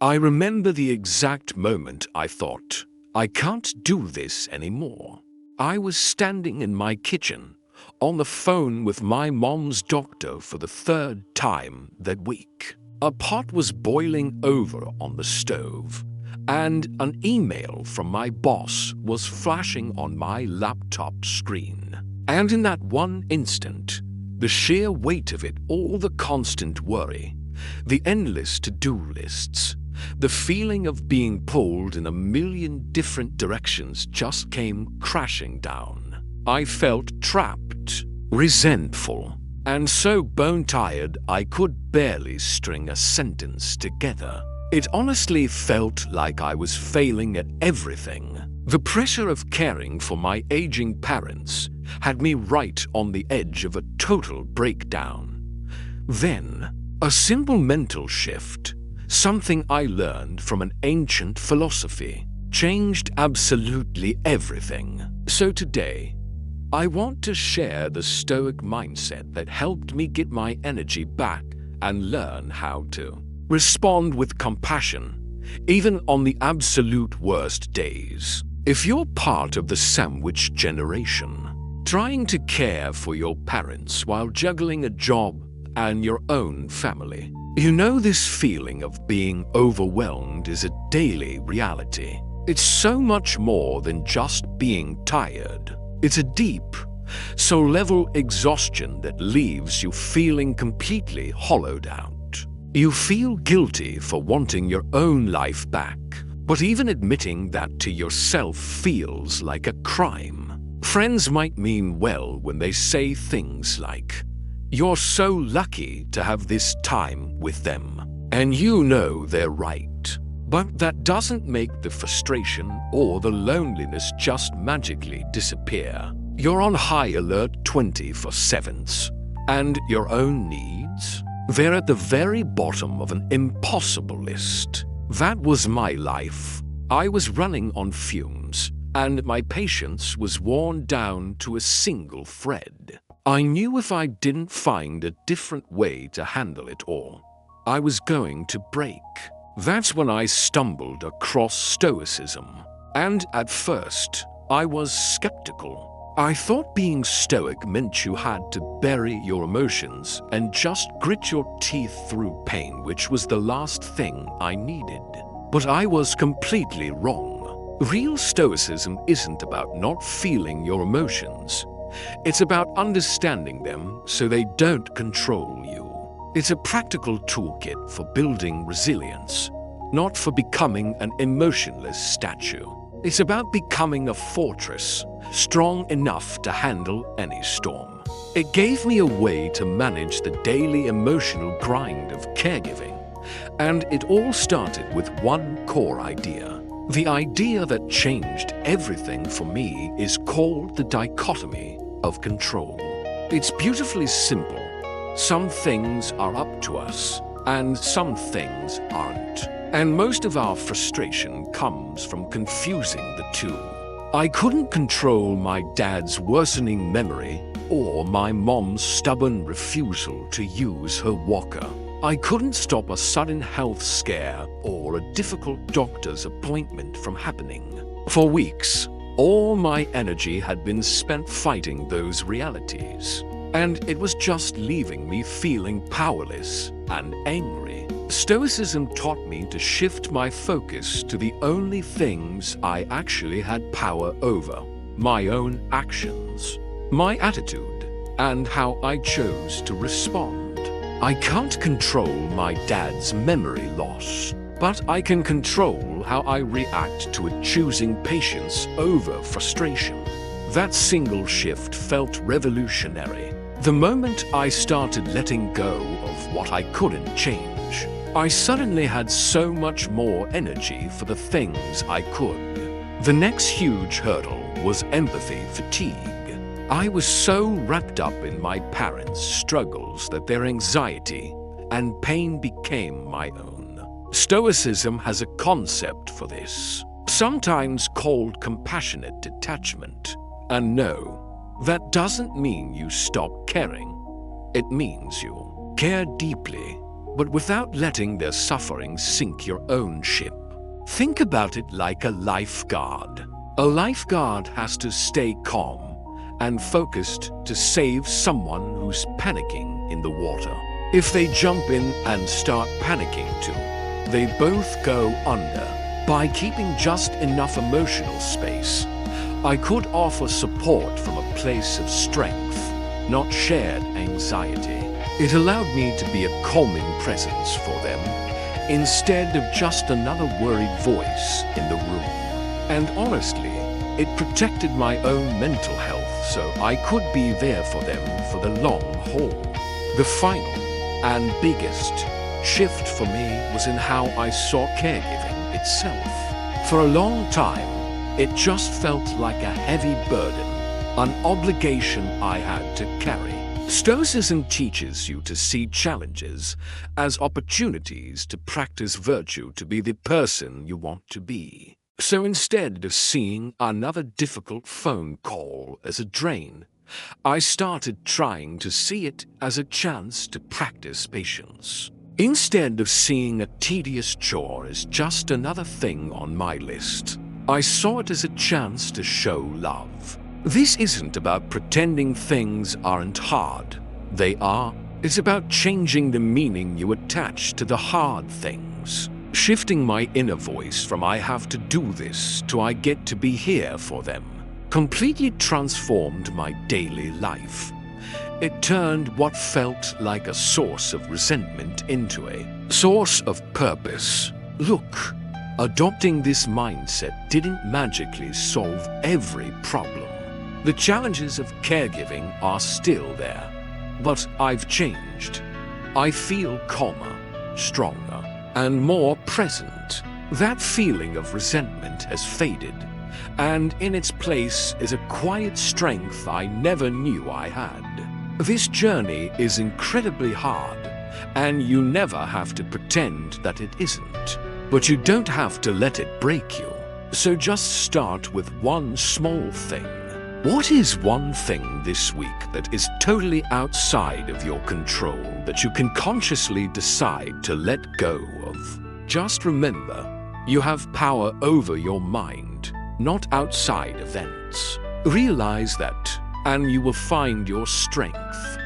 I remember the exact moment I thought, I can't do this anymore. I was standing in my kitchen, on the phone with my mom's doctor for the third time that week. A pot was boiling over on the stove, and an email from my boss was flashing on my laptop screen. And in that one instant, the sheer weight of it, all the constant worry, the endless to-do lists, the feeling of being pulled in a million different directions just came crashing down. I felt trapped, resentful, and so bone-tired I could barely string a sentence together. It honestly felt like I was failing at everything. The pressure of caring for my aging parents had me right on the edge of a total breakdown. Then, a simple mental shift, something I learned from an ancient philosophy, changed absolutely everything. So today, I want to share the Stoic mindset that helped me get my energy back and learn how to respond with compassion, even on the absolute worst days. If you're part of the sandwich generation, trying to care for your parents while juggling a job and your own family, you know this feeling of being overwhelmed is a daily reality. It's so much more than just being tired. It's a deep, soul-level exhaustion that leaves you feeling completely hollowed out. You feel guilty for wanting your own life back, but even admitting that to yourself feels like a crime. Friends might mean well when they say things like, "You're so lucky to have this time with them," and you know they're right. But that doesn't make the frustration or the loneliness just magically disappear. You're on high alert 24/7, and your own needs? They're at the very bottom of an impossible list. That was my life. I was running on fumes, and my patience was worn down to a single thread. I knew if I didn't find a different way to handle it all, I was going to break. That's when I stumbled across Stoicism. And at first, I was skeptical. I thought being stoic meant you had to bury your emotions and just grit your teeth through pain, which was the last thing I needed. But I was completely wrong. Real stoicism isn't about not feeling your emotions. It's about understanding them so they don't control you. It's a practical toolkit for building resilience, not for becoming an emotionless statue. It's about becoming a fortress, strong enough to handle any storm. It gave me a way to manage the daily emotional grind of caregiving, and it all started with one core idea. The idea that changed everything for me is called the dichotomy of control. It's beautifully simple. Some things are up to us, and some things aren't. And most of our frustration comes from confusing the two. I couldn't control my dad's worsening memory or my mom's stubborn refusal to use her walker. I couldn't stop a sudden health scare or a difficult doctor's appointment from happening. For weeks, all my energy had been spent fighting those realities, and it was just leaving me feeling powerless and angry. Stoicism taught me to shift my focus to the only things I actually had power over: my own actions, my attitude, and how I chose to respond. I can't control my dad's memory loss, but I can control how I react to it, choosing patience over frustration. That single shift felt revolutionary. The moment I started letting go of what I couldn't change, I suddenly had so much more energy for the things I could. The next huge hurdle was empathy fatigue. I was so wrapped up in my parents' struggles that their anxiety and pain became my own. Stoicism has a concept for this, sometimes called compassionate detachment. And no, that doesn't mean you stop caring. It means you care deeply, but without letting their suffering sink your own ship. Think about it like a lifeguard. A lifeguard has to stay calm and focused to save someone who's panicking in the water. If they jump in and start panicking too, they both go under. By keeping just enough emotional space, I could offer support from a place of strength, not shared anxiety. It allowed me to be a calming presence for them, instead of just another worried voice in the room. And honestly, it protected my own mental health so I could be there for them for the long haul. The final and biggest shift for me was in how I saw caregiving itself. For a long time, it just felt like a heavy burden, an obligation I had to carry. Stoicism teaches you to see challenges as opportunities to practice virtue, to be the person you want to be. So instead of seeing another difficult phone call as a drain, I started trying to see it as a chance to practice patience. Instead of seeing a tedious chore as just another thing on my list, I saw it as a chance to show love. This isn't about pretending things aren't hard. They are. It's about changing the meaning you attach to the hard things. Shifting my inner voice from "I have to do this" to "I get to be here for them" completely transformed my daily life. It turned what felt like a source of resentment into a source of purpose. Look, adopting this mindset didn't magically solve every problem. The challenges of caregiving are still there, but I've changed. I feel calmer, stronger, and more present. That feeling of resentment has faded, and in its place is a quiet strength I never knew I had. This journey is incredibly hard, and you never have to pretend that it isn't. But you don't have to let it break you. So just start with one small thing. What is one thing this week that is totally outside of your control that you can consciously decide to let go of? Just remember, you have power over your mind, not outside events. Realize that, and you will find your strength.